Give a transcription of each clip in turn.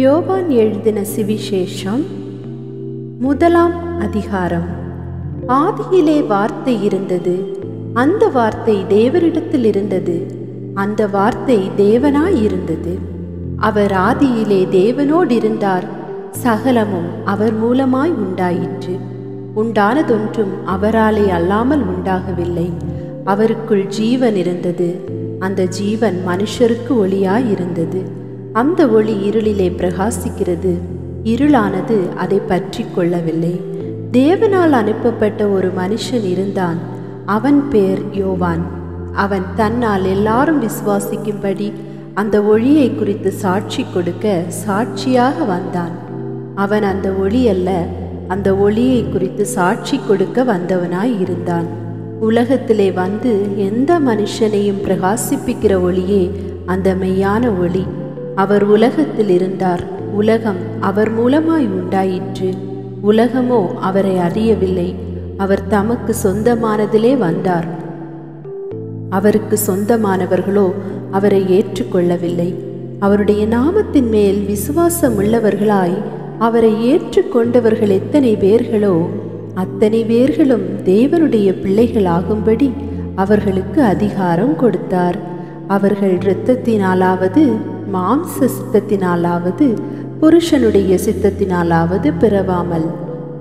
யோவான் எழுதின சுவிசேஷம் முதலாம் அதிகாரம். ஆதியிலே வார்த்தை இருந்தது, அந்த வார்த்தை தேவனிடத்தில் இருந்தது, அந்த வார்த்தை தேவனாய் இருந்தது. அவர் ஆதியிலே தேவனோடு இருந்தார். சகலமும் அவர் மூலமாய் உண்டாயிற்று. உண்டானதொன்றும் அவராலே அல்லாமல் உண்டாகவில்லை. அவருக்குள் ஜீவன் இருந்தது. அந்த ஜீவன் மனுஷருக்கு ஒளியாய் இருந்தது. அந்த ஒளி இருளிலே பிரகாசிக்கிறது. இருளானது அதை பற்றி கொள்ளவில்லை. தேவனால் அனுப்பப்பட்ட ஒரு மனுஷன் இருந்தான். அவன் பேர் யோவான். அவன் தன்னால் எல்லாரும் விசுவாசிக்கும்படி அந்த ஒளியை குறித்து சாட்சி கொடுக்க சாட்சியாக வந்தான். அவன் அந்த ஒளி அல்ல, அந்த ஒளியை குறித்து சாட்சி கொடுக்க வந்தவனாய் இருந்தான். உலகத்திலே வந்து எந்த மனுஷனையும் பிரகாசிப்பிக்கிற ஒளியே அந்த மெய்யான ஒளி. அவர் உலகத்தில் இருந்தார். உலகம் அவர் மூலமாய் உண்டாயிற்று. உலகமோ அவரை அறியவில்லை. அவர் தமக்கு சொந்தமானதிலே வந்தார். அவருக்கு சொந்தமானவர்களோ அவரை ஏற்றுக்கொள்ளவில்லை. அவருடைய நாமத்தின் மேல் விசுவாசம் உள்ளவர்களாய் அவரை ஏற்றுக்கொண்டவர்கள் எத்தனை பேர்களோ அத்தனை பேர்களும் தேவனுடைய பிள்ளைகளாகும்படி அவர்களுக்கு அதிகாரம் கொடுத்தார். அவர்கள் இரத்தத்தினாலாவது மாம்ச சித்தத்தினாலாவது புருஷனுடைய சித்தத்தினாலாவது பிறவாமல்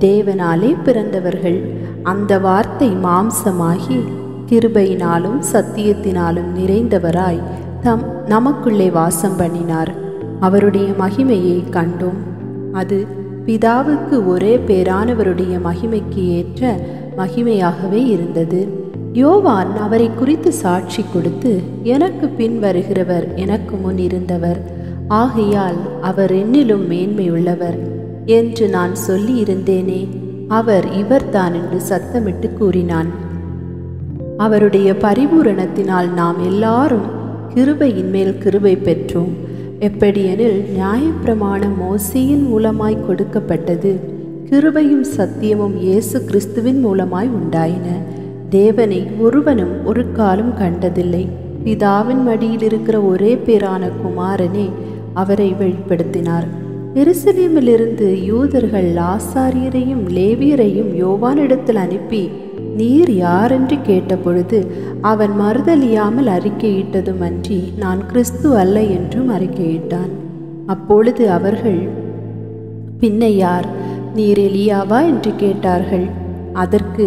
தேவனாலே பிறந்தவர்கள். அந்த வார்த்தை மாம்சமாகி கிருபையினாலும் சத்தியத்தினாலும் நிறைந்தவராய் நமக்குள்ளே வாசம் பண்ணினார். அவருடைய மகிமையை கண்டோம். அது பிதாவுக்கு ஒரே பேரானவருடைய மகிமைக்கு ஏற்ற மகிமையாகவே இருந்தது. யோவான் அவரை குறித்து சாட்சி கொடுத்து, எனக்கு பின் வருகிறவர் எனக்கு முன் இருந்தவர், ஆகையால் அவர் என்னிலும் மேன்மை உள்ளவர் என்று நான் சொல்லி இருந்தேனே, அவர் இவர்தான் என்று சத்தமிட்டு கூறினான். அவருடைய பரிபூரணத்தினால் நாம் எல்லாரும் கிருபையின் மேல் கிருபை பெற்றோம். எப்படியெனில் நியாயப்பிரமாணம் மோசேயின் மூலமாய் கொடுக்கப்பட்டது, கிருபையும் சத்தியமும் இயேசு கிறிஸ்துவின் மூலமாய் உண்டாயின. தேவனை ஒருவனும் ஒரு காலம் கண்டதில்லை. பிதாவின் மடியில் இருக்கிற ஒரே பேரான குமாரனே அவரை வெளிப்படுத்தினார். எருசலேமிலிருந்து யூதர்கள் ஆசாரியரையும் லேவியரையும் யோவானிடத்தில் அனுப்பி, நீர் யாரென்று கேட்டபொழுது அவன் மறுதலியாமல் அறிக்கையிட்டதும் அன்றி நான் கிறிஸ்து அல்ல என்றும் அறிக்கையிட்டான். அப்பொழுது அவர்கள், பின்ன யார், நீர் எலியாவா என்று கேட்டார்கள். அதற்கு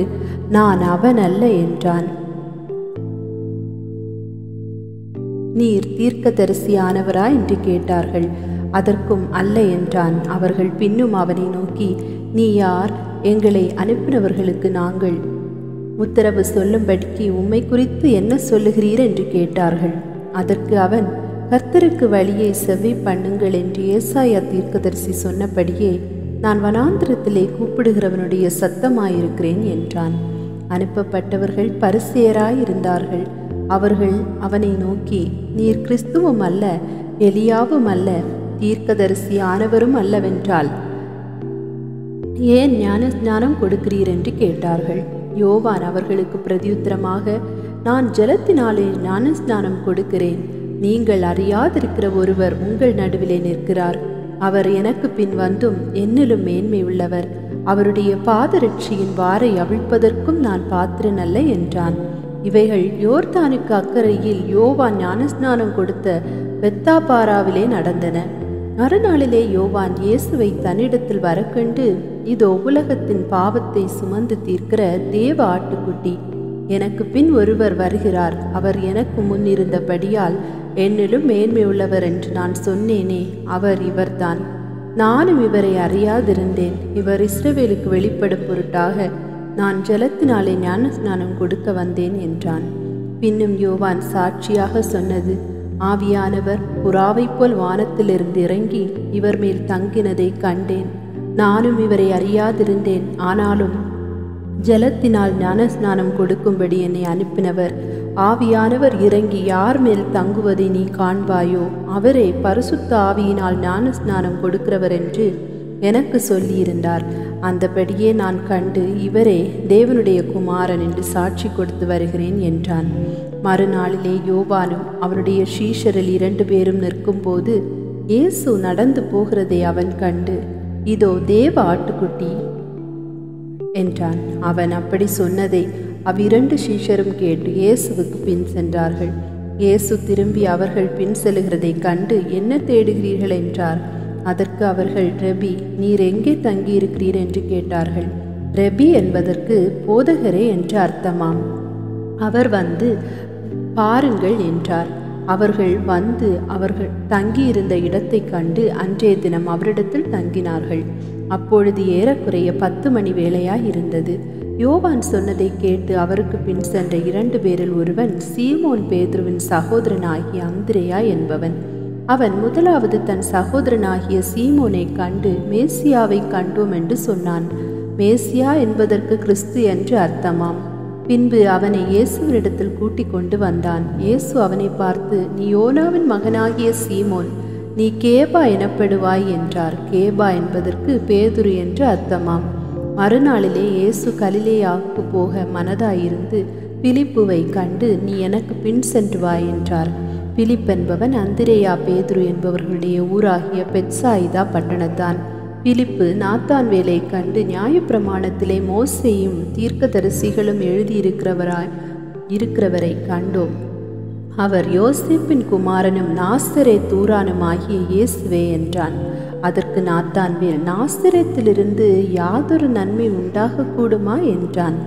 நான் அவன் அல்ல என்றான். நீர் தீர்க்கதரிசியானவரா என்று கேட்டார்கள். அதற்கும் அல்ல என்றான். அவர்கள் பின்னும் அவனை நோக்கி, நீ யார், எங்களை அனுப்பினவர்களுக்கு நாங்கள் உத்தரவு சொல்லும்படிக்கு உம்மை குறித்து என்ன சொல்லுகிறீர் என்று கேட்டார்கள். அதற்கு அவன், கர்த்தருக்கு வழியை செவ்வி பண்ணுங்கள் என்று ஏசாயா தீர்க்கதரிசி சொன்னபடியே நான் வனாந்திரத்திலே கூப்பிடுகிறவனுடைய சத்தமாயிருக்கிறேன் என்றான். அனுப்பப்பட்டவர்கள் பரிசேயராயிருந்தார்கள். அவர்கள் அவனை நோக்கி, நீர் கிறிஸ்துவும் அல்ல, எலியாவும் அல்ல, தீர்க்கதரிசி ஆனவரும் அல்லவென்றால் ஏன் ஞானஸ்நானம் கொடுக்கிறீர் என்று கேட்டார்கள். யோவான் அவர்களுக்கு பிரதியுத்தரமாக, நான் ஜலத்தினாலே ஞானஸ்நானம் கொடுக்கிறேன். நீங்கள் அறியாதிருக்கிற ஒருவர் உங்கள் நடுவிலே நிற்கிறார். அவர் எனக்கு பின் வந்தும் என்னிலும் மேன்மை உள்ளவர். அவருடைய பாதரட்சியின் வாரை அவிழ்ப்பதற்கும் நான் பாத்திரன் அல்ல என்றான். இவைகள் யோர்தானுக்கு அக்கறையில் யோவான் ஞானஸ்நானம் கொடுத்த பெத்தாபாராவிலே நடந்தன. மறுநாளிலே யோவான் இயேசுவை தன்னிடத்தில் வரக்கண்டு, இதோ உலகத்தின் பாவத்தை சுமந்து தீர்க்கிற தேவ ஆட்டுக்குட்டி, எனக்கு பின் ஒருவர் வருகிறார், அவர் எனக்கு முன்னிருந்தபடியால் என்னிலும் மேன்மை உள்ளவர் என்று நான் சொன்னேனே, அவர் இவர்தான். நானும் இவரை அறியாதிருந்தேன். இவர் இஸ்ரவேலுக்கு வெளிப்படும் பொருட்டாக நான் ஜலத்தினாலே ஞானஸ்நானம் கொடுக்க வந்தேன் என்றான். பின்னும் யோவான் சாட்சியாக சொன்னது, ஆவியானவர் புறாவைப் போல் வானத்திலிருந்து இறங்கி இவர் மேல் தங்கினதை கண்டேன். நானும் இவரை அறியாதிருந்தேன். ஆனாலும் ஜலத்தினால் ஞானஸ்நானம் கொடுக்கும்படி என்னை அனுப்பினவர் ஆவியானவர் இறங்கி யார் மேல் தங்குவதை நீ காண்பாயோ, அவரே பரிசுத்த ஆவியினால் ஞானஸ்நானம் கொடுக்கிறவர் என்று எனக்கு சொல்லியிருந்தார். அந்தபடியே நான் கண்டு இவரே தேவனுடைய குமாரன் என்று சாட்சி கொடுத்து வருகிறேன் என்றான். மறுநாளிலே யோவானும் அவனுடைய சீஷரில் 2 பேரும் நிற்கும்போது இயேசு நடந்து போகிறதை அவன் கண்டு, இதோ தேவ ஆட்டுக்குட்டி என்றான். அவன் அப்படி சொன்னதை அவ்விரண்டு சீஷரும் கேட்டு இயேசுவுக்கு பின் சென்றார்கள். இயேசு திரும்பி அவர்கள் பின் செல்கிறதை கண்டு, என்ன தேடுகிறீர்கள் என்றார். அதற்கு அவர்கள், ரெபி, நீர் எங்கே தங்கியிருக்கிறீர் என்று கேட்டார்கள். ரெபி என்பதற்கு போதகரே என்று அர்த்தமாம். அவர் வந்து பாருங்கள் என்றார். அவர்கள் வந்து அவர்கள் தங்கியிருந்த இடத்தை கண்டு அன்றைய தினம் அவரிடத்தில் தங்கினார்கள். அப்பொழுது ஏறக்குறைய 10 மணி வேளையாய் இருந்தது. யோவான் சொன்னதை கேட்டு அவருக்கு பின் சென்ற 2 பேரில் ஒருவன் சீமோன் பேதுருவின் சகோதரனாகிய அந்திரேயா என்பவன். அவன் முதலாவது தன் சகோதரனாகிய சீமோனை கண்டு, மேசியாவை கண்டோம் என்று சொன்னான். மேசியா என்பதற்கு கிறிஸ்து என்று அர்த்தமாம். பின்பு அவனை இயேசுவினிடத்தில் கூட்டிக் கொண்டு வந்தான். இயேசு அவனை பார்த்து, நீ யோனாவின் மகனாகிய சீமோன், நீ கேபா எனப்படுவாய் என்றார். கேபா என்பதற்கு பேதுரு என்று அர்த்தமாம். மறுநாளிலே இயேசு கலிலேயாவுக்கு போக மனதாயிருந்து பிலிப்புவை கண்டு, நீ எனக்கு பின் சென்று வா என்றார். பிலிப் என்பவன் அந்திரேயா பேதுரு என்பவர்களுடைய ஊராகிய பெத்சாயிதா பட்டணத்தான். பிலிப்பு நாத்தான் வேலை கண்டு, நியாயப்பிரமாணத்திலே மோசேயும் தீர்க்கதரிசிகளும் எழுதியிருக்கிறவரை கண்டோம். அவர் யோசேப்பின் குமாரனும் நாசரேத் ஊரானுமாகிய இயேசுவே என்றான். அதற்கு நாத்தான்வேல், நாசரேத்திலிருந்து யாதொரு நன்மை உண்டாகக்கூடுமா என்றான்.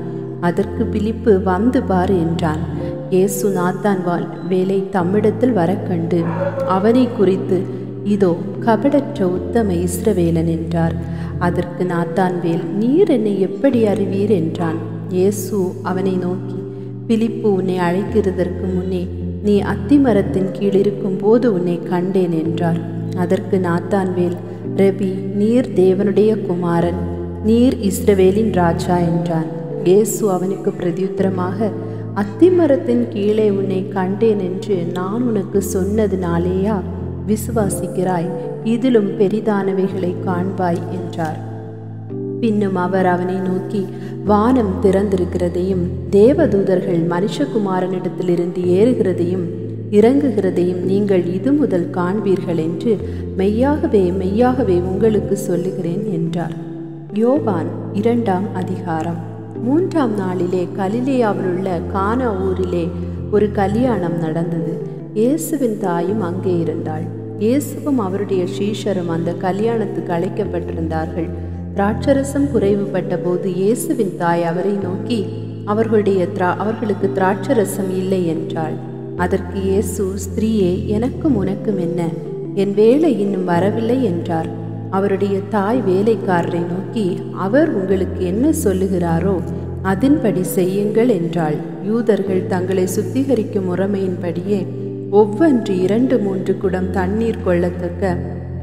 அதற்கு பிலிப்பு, வந்து பார் என்றான். இயேசு நாத்தான் வேலை தம்மிடத்தில் வர கண்டு அவனை குறித்து, இதோ கபடற்ற உத்தம இஸ்ரவேலன் என்றார். அதற்கு நாத்தான்வேல், நீர் என்னை எப்படி அறிவீர் என்றான். இயேசு அவனை நோக்கி, பிலிப்பு உன்னை அழைக்கிறதற்கு முன்னே நீ அத்திமரத்தின் கீழ் இருக்கும் போது உன்னை கண்டேன் என்றார். அதற்கு நாத்தான்வேல், ரெபி, நீர் தேவனுடைய குமாரன், நீர் இஸ்ரவேலின் ராஜா என்றான். இயேசு அவனுக்கு பிரதியுத்தரமாக, அத்திமரத்தின் கீழே உன்னை கண்டேன் என்று நான் உனக்கு சொன்னதினாலேயா விசுவாசிக்கிறாய்? இதிலும் பெரிதானவைகளை காண்பாய் என்றார். பின்னும் அவர் அவனை நோக்கி, வானம் திறந்திருக்கிறதையும் தேவதூதர்கள் மனுஷகுமாரனிடத்திலிருந்து ஏறுகிறதையும் இறங்குகிறதையும் நீங்கள் இது முதல் காண்பீர்கள் என்று மெய்யாகவே மெய்யாகவே உங்களுக்கு சொல்லுகிறேன் என்றார். யோவான் 2ஆம் அதிகாரம். 3ஆம் நாளிலே கலிலேயாவிலுள்ள கானா ஊரிலே ஒரு கல்யாணம் நடந்தது. இயேசுவின் தாயும் அங்கே இருந்தாள். இயேசுவும் அவருடைய சீஷரும் அந்த கல்யாணத்துக்கு அழைக்கப்பட்டிருந்தார்கள். திராட்சரசம் குறைவுபட்ட போது இயேசுவின் தாய் அவரை நோக்கி, அவர்களுக்கு திராட்சரசம் இல்லை என்றாள். அதற்கு இயேசு, ஸ்திரீயே, எனக்கும் உனக்கும் என்ன? என் வேலை இன்னும் வரவில்லை என்றார். அவருடைய தாய் வேலைக்காரரை நோக்கி, அவர் உங்களுக்கு என்ன சொல்லுகிறாரோ அதன்படி செய்யுங்கள் என்றாள். யூதர்கள் தங்களை சுத்திகரிக்கும் முறைமையின்படியே ஒவ்வொன்று 2-3 குடம் தண்ணீர் கொள்ளத்தக்க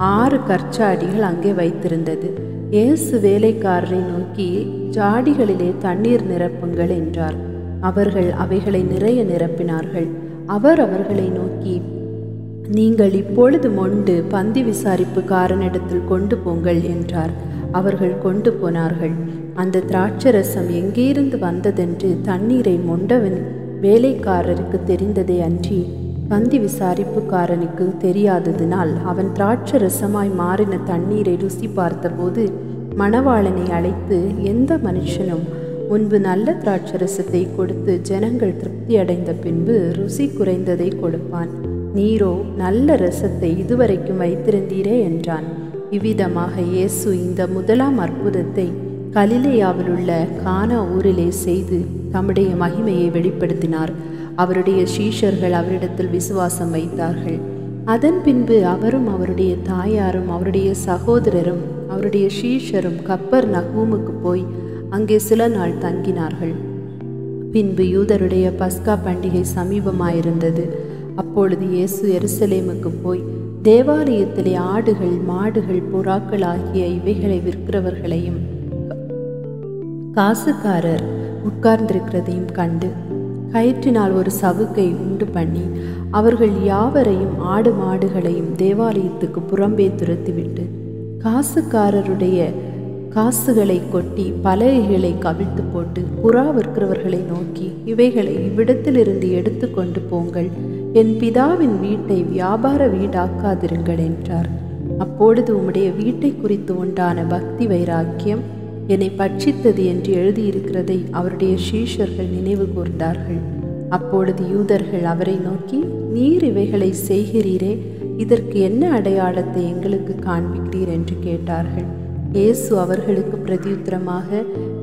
6 கற்சாடிகள் அங்கே வைத்திருந்தது. இயேசு வேலைக்காரரை நோக்கி, ஜாடிகளிலே தண்ணீர் நிரப்புங்கள் என்றார். அவர்கள் அவைகளை நிறைய நிரப்பினார்கள். அவர் அவர்களை நோக்கி, நீங்கள் இப்பொழுது மொண்டு பந்தி விசாரிப்புக்காரனிடத்தில் கொண்டு போங்கள் என்றார். அவர்கள் கொண்டு போனார்கள். அந்த திராட்சரசம் எங்கேயிருந்து வந்ததென்று தண்ணீரை மொண்டவன் வேலைக்காரருக்கு தெரிந்ததே அன்றி பந்தி விசாரிப்புக்காரனுக்கு தெரியாததினால் அவன் திராட்சரசமாய் மாறின தண்ணீரை ருசி பார்த்தபோது மணவாளனை அழைத்து, எந்த மனுஷனும் முன்பு நல்ல திராட்சரசத்தை கொடுத்து ஜனங்கள் திருப்தி அடைந்த பின்பு ருசி குறைந்ததை கொடுப்பான். நீரோ நல்ல ரசத்தை இதுவரைக்கும் வைத்திருந்தீரே என்றான். இவ்விதமாக இயேசு இந்த முதலாம் அற்புதத்தை கலிலேயாவிலுள்ள கானா ஊரிலே செய்து தம்முடைய மகிமையை வெளிப்படுத்தினார். அவருடைய சீஷர்கள் அவரிடத்தில் விசுவாசம் வைத்தார்கள். அதன் பின்பு அவரும் அவருடைய தாயாரும் அவருடைய சகோதரரும் அவருடைய சீஷரும் கப்பர்நகூமுக்கு போய் அங்கே சில நாள் தங்கினார்கள். பின்பு யூதருடைய பஸ்கா பண்டிகை சமீபமாயிருந்தது. அப்பொழுது இயேசு எருசலேமுக்கு போய் தேவாலயத்திலே ஆடுகள், மாடுகள், புறாக்கள் ஆகிய இவைகளை விற்கிறவர்களையும் காசுக்காரர் உட்கார்ந்திருக்கிறதையும் கண்டு கயிற்றினால் ஒரு சவுக்கை உண்டு பண்ணி அவர்கள் யாவரையும் ஆடு மாடுகளையும் தேவாலயத்துக்கு புறம்பே துரத்திவிட்டு காசுக்காரருடைய காசுகளை கொட்டி பலகைகளை கவிழ்த்து போட்டு புறா விற்கிறவர்களை நோக்கி, இவைகளை இவ்விடத்திலிருந்து எடுத்து கொண்டு போங்கள், என் பிதாவின் வீட்டை வியாபார வீடாக்காதிருங்கள் என்றார். அப்பொழுது உம்முடைய வீட்டை குறித்து உண்டான பக்தி வைராக்கியம் என்னை பட்சித்தது என்று எழுதியிருக்கிறதை அவருடைய சீஷர்கள் நினைவு கூர்ந்தார்கள். அப்பொழுது யூதர்கள் அவரை நோக்கி, நீர் இவைகளை செய்கிறீரே, இதற்கு என்ன அடையாளத்தை எங்களுக்கு காண்பிக்கிறீர் என்று கேட்டார்கள். இயேசு அவர்களுக்கு பிரதியுத்தரமாக,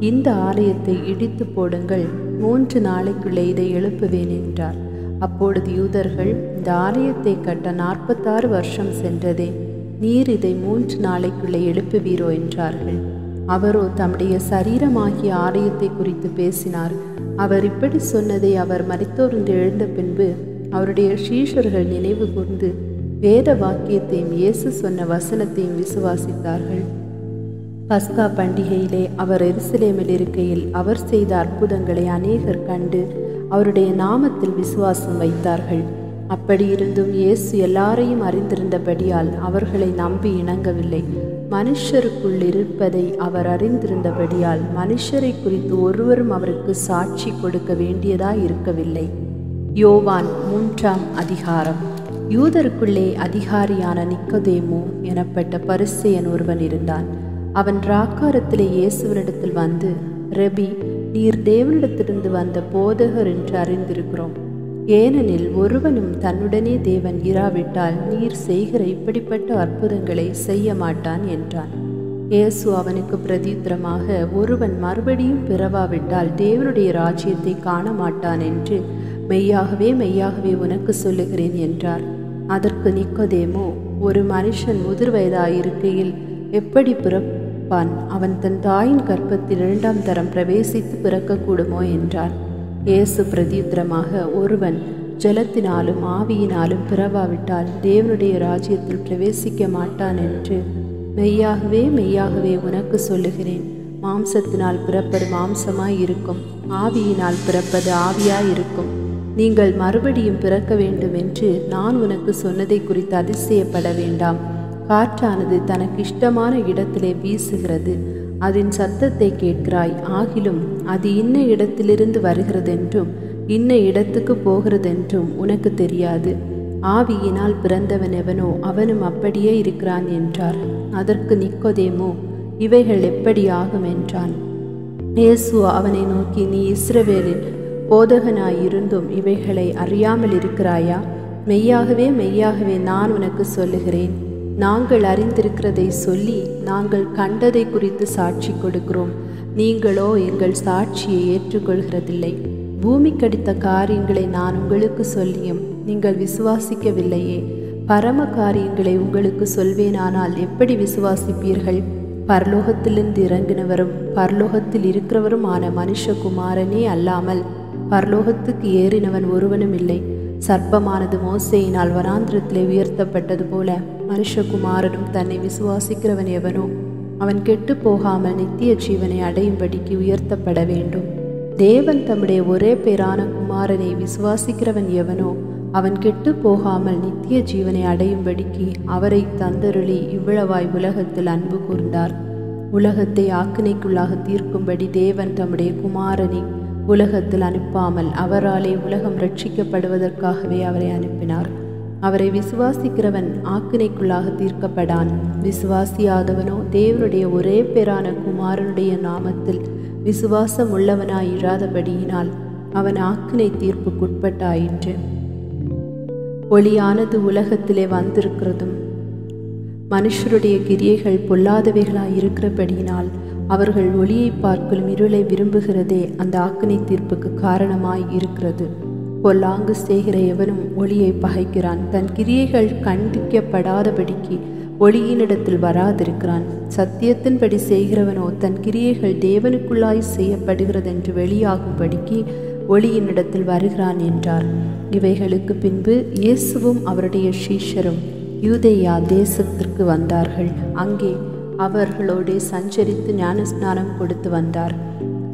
இந்த ஆலயத்தை இடித்து போடுங்கள், 3 நாளைக்குள்ளே இதை எழுப்புவேன் என்றார். அப்பொழுது யூதர்கள், இந்த ஆலயத்தை கட்ட 46 வருஷம் சென்றதே, நீர் இதை 3 நாளைக்குள்ளே எழுப்புவீரோ என்றார்கள். அவரோ தம்முடைய சரீரமாகிய ஆலயத்தை குறித்து பேசினார். அவர் இப்படி சொன்னதை அவர் மரித்தோர்ந்து எழுந்த பின்பு அவருடைய சீஷர்கள் நினைவு கூர்ந்து வேத வாக்கியத்தையும் இயேசு சொன்ன வசனத்தையும் விசுவாசித்தார்கள். பஸ்கா பண்டிகையிலே அவர் எருசலேமில் இருக்கையில் அவர் செய்த அற்புதங்களை அநேகர் கண்டு அவருடைய நாமத்தில் விசுவாசம் வைத்தார்கள். அப்படியிருந்தும் இயேசு எல்லாரையும் அறிந்திருந்தபடியால் அவர்களை நம்பி இணங்கவில்லை. மனுஷருக்குள் இருப்பதை அவர் அறிந்திருந்தபடியால் மனுஷரை குறித்து ஒருவரும் அவருக்கு சாட்சி கொடுக்க வேண்டியதாய் இருக்கவில்லை. யோவான் 3ஆம் அதிகாரம். யூதருக்குள்ளே அதிகாரியான நிக்கோதேமு எனப்பட்ட பரிசேயன் ஒருவன் இருந்தான். அவன் ராக்காரத்திலே இயேசுவினிடத்தில் வந்து, ரபி, நீர் தேவனிடத்திலிருந்து வந்த போதகர் என்று அறிந்திருக்கிறோம். ஏனெனில் ஒருவனும் தன்னுடனே தேவன் இராவிட்டால் நீர் செய்கிற இப்படிப்பட்ட அற்புதங்களை செய்ய மாட்டான் என்றான். இயேசு அவனுக்கு பிரதியுத்தரமாக, ஒருவன் மறுபடியும் பிறவாவிட்டால் தேவனுடைய ராஜ்யத்தை காண மாட்டான் என்று மெய்யாகவே மெய்யாகவே உனக்கு சொல்லுகிறேன் என்றார். அதற்கு நிக்கோதேமு, ஒரு மனுஷன் முதிர் வயதாயிருக்கையில் எப்படி பிறப்பான்? அவன் தன் தாயின் கர்ப்பத்தில் 2ஆம் தரம் பிரவேசித்து பிறக்கக்கூடுமோ என்றார். இயேசு பிரதியுத்தரமாக, ஒருவன் ஜலத்தினாலும் ஆவியினாலும் பிறவாவிட்டால் தேவனுடைய ராஜ்யத்தில் பிரவேசிக்க மாட்டான் என்று மெய்யாகவே மெய்யாகவே உனக்கு சொல்லுகிறேன். மாம்சத்தினால் பிறப்பது மாம்சமாய் இருக்கும், ஆவியினால் பிறப்பது ஆவியாய் இருக்கும். நீங்கள் மறுபடியும் பிறக்க வேண்டும் என்று நான் உனக்கு சொன்னதை குறித்து அதிசயப்பட வேண்டாம். காற்றானது தனக்கு இஷ்டமான இடத்திலே வீசுகிறது, அதன் சத்தத்தை கேட்கிறாய், ஆகிலும் அது இன்ன இடத்திலிருந்து வருகிறதென்றும் இன்ன இடத்துக்கு போகிறதென்றும் உனக்கு தெரியாது. ஆவியினால் பிறந்தவன் எவனோ அவனும் அப்படியே இருக்கிறான் என்றார். அதற்கு நிக்கோதேமு, இவைகள் எப்படி ஆகும் என்றான். இயேசு அவனை நோக்கி, நீ இஸ்ரவேலின் போதகனாயிருந்தும் இவைகளை அறியாமல் இருக்கிறாயா? மெய்யாகவே மெய்யாகவே நான் உனக்கு சொல்லுகிறேன், நாங்கள் அறிந்திருக்கிறதை சொல்லி நாங்கள் கண்டதை குறித்து சாட்சி கொடுக்கிறோம். நீங்களோ எங்கள் சாட்சியை ஏற்றுக்கொள்கிறதில்லை. பூமி கடித்த காரியங்களை நான் உங்களுக்கு சொல்லியும் நீங்கள் விசுவாசிக்கவில்லையே. பரம காரியங்களை உங்களுக்கு சொல்வேனானால் எப்படி விசுவாசிப்பீர்கள்? பரலோகத்திலிருந்து இறங்கினவரும் பரலோகத்தில் இருக்கிறவருமான மனுஷகுமாரனே அல்லாமல் பரலோகத்துக்கு ஏறினவன் ஒருவனும் இல்லை. சர்ப்பமானது மோசேயினால் வனாந்திரத்திலே உயர்த்தப்பட்டது போல மனுஷகுமாரனும் தன்னை விசுவாசிக்கிறவன் எவனோ அவன் கெட்டு போகாமல் நித்திய ஜீவனை அடையும்படிக்கு உயர்த்தப்பட வேண்டும். தேவன் தம்முடைய ஒரே பேரான குமாரனை விசுவாசிக்கிறவன் எவனோ அவன் கெட்டு போகாமல் நித்திய ஜீவனை அடையும்படிக்கு அவரை தந்தருளி இவ்வளவாய் உலகத்தில் அன்பு கூர்ந்தார். உலகத்தை ஆக்கினைக்குள்ளாக தீர்க்கும்படி தேவன் தம்முடைய குமாரனை உலகத்தில் அனுப்பாமல் அவராலே உலகம் ரட்சிக்கப்படுவதற்காகவே அவரை அனுப்பினார். அவரை விசுவாசிக்கிறவன் ஆக்கினைக்குள்ளாக தீர்க்கப்படான். விசுவாசியாதவனோ தேவனுடைய ஒரே பேரான குமாரனுடைய நாமத்தில் விசுவாசம் உள்ளவனாய் இராதபடியினால் அவன் ஆக்கினை தீர்ப்புக்குட்பட்டாயிற்று. ஒளியானது உலகத்திலே வந்திருக்கிறதும் மனுஷருடைய கிரியைகள் பொல்லாதவைகளாயிருக்கிறபடியினால் அவர்கள் ஒளியை பார்க்கலும் இருளை விரும்புகிறதே அந்த ஆக்கினை தீர்ப்புக்கு காரணமாய் இருக்கிறது. பொல்லாங்கு செய்கிற எவனும் ஒளியை பகைக்கிறான், தன் கிரியைகள் கண்டிக்கப்படாதபடிக்கு ஒளியினிடத்தில் வராதிருக்கிறான். சத்தியத்தின்படி செய்கிறவனோ தன் கிரியைகள் தேவனுக்குள்ளாய் செய்யப்படுகிறதென்று வெளியாகும்படிக்கு ஒளியினிடத்தில் வருகிறான் என்றார். இவைகளுக்கு பின்பு இயேசுவும் அவருடைய சீஷரும் யூதேயா தேசத்திற்கு வந்தார்கள். அங்கே அவர்களோடு சஞ்சரித்து ஞானஸ்நானம் கொடுத்து வந்தார்.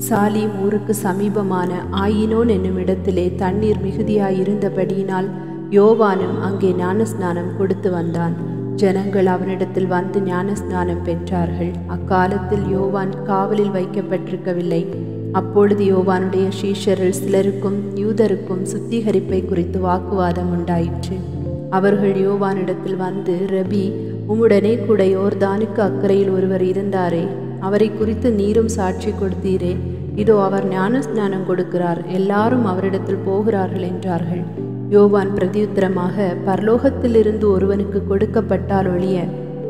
சாலீம் ஊருக்கு சமீபமான ஆயினோன் என்னும் இடத்திலே தண்ணீர் மிகுதியாயிருந்தபடியினால் யோவானும் அங்கே ஞானஸ்நானம் கொடுத்து வந்தான். ஜனங்கள் அவனிடத்தில் வந்து ஞானஸ்நானம் பெற்றார்கள். அக்காலத்தில் யோவான் காவலில் வைக்கப்பட்டிருக்கவில்லை. அப்பொழுது யோவானுடைய சீஷரில் சிலருக்கும் யூதருக்கும் சுத்திகரிப்பை குறித்து வாக்குவாதம் உண்டாயிற்று. அவர்கள் யோவானிடத்தில் வந்து, ரபி, உம்முடனே கூட யோர்தானுக்கு அக்கறையில் ஒருவர் இருந்தாரே, அவரை குறித்து நீரும் சாட்சி கொடுத்தீரே, இதோ அவர் ஞானஸ்நானம் கொடுக்கிறார், எல்லாரும் அவரிடத்தில் போகிறார்கள் என்றார்கள். யோவான் பிரதியுத்தரமாக, பரலோகத்திலிருந்து ஒருவனுக்கு கொடுக்கப்பட்டால் ஒழிய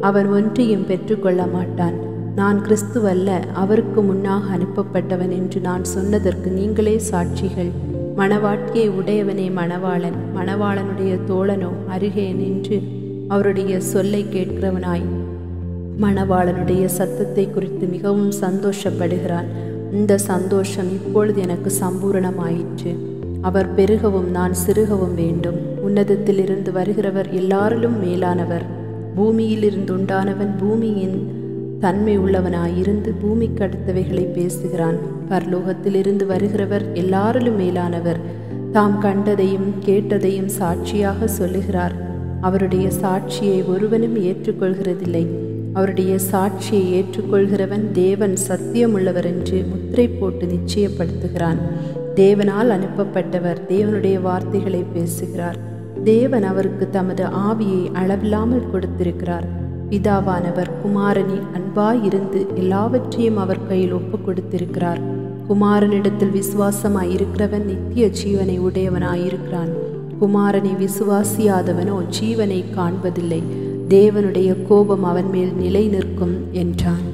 அவன் ஒன்றையும் பெற்றுக்கொள்ள மாட்டான். நான் கிறிஸ்துவல்ல, அவருக்கு முன்னாக அனுப்பப்பட்டவன் என்று நான் சொன்னதற்கு நீங்களே சாட்சிகள். மணவாட்டியை உடையவனே மணவாளன், மணவாளனுடைய தோழனோ அருகே நின்று அவருடைய சொல்லை கேட்கிறவனாய் மணவாளனுடைய சத்தத்தை குறித்து மிகவும் சந்தோஷப்படுகிறான். இந்த சந்தோஷம் இப்பொழுது எனக்கு சம்பூரணமாயிற்று. அவர் பெருகவும் நான் சிறுகவும் வேண்டும். உன்னதத்திலிருந்து வருகிறவர் எல்லாரிலும் மேலானவர். பூமியிலிருந்து உண்டானவன் பூமியின் தன்மை உள்ளவனாயிருந்து பூமிக்கு அடுத்தவைகளை பேசுகிறான். பரலோகத்திலிருந்து வருகிறவர் எல்லாரிலும் மேலானவர். தாம் கண்டதையும் கேட்டதையும் சாட்சியாக சொல்லுகிறார். அவருடைய சாட்சியை ஒருவனும் ஏற்றுக்கொள்கிறதில்லை. அவருடைய சாட்சியை ஏற்றுக்கொள்கிறவன் தேவன் சத்தியமுள்ளவர் என்று முத்திரை போட்டு நிச்சயப்படுத்துகிறான். தேவனால் அனுப்பப்பட்டவர் தேவனுடைய வார்த்தைகளை பேசுகிறார். தேவன் அவருக்கு தமது ஆவியை அளவில்லாமல் கொடுத்திருக்கிறார். பிதாவானவர் குமாரனில் அன்பாயிருந்து எல்லாவற்றையும் அவர் கையில் ஒப்பு கொடுத்திருக்கிறார். குமாரனிடத்தில் விசுவாசமாயிருக்கிறவன் நித்திய ஜீவனை உடையவனாயிருக்கிறான். குமாரனை விசுவாசியாதவனோ ஜீவனை காண்பதில்லை. தேவனுடைய கோபம் அவன் மேல் நிலை நிற்கும் என்றான்.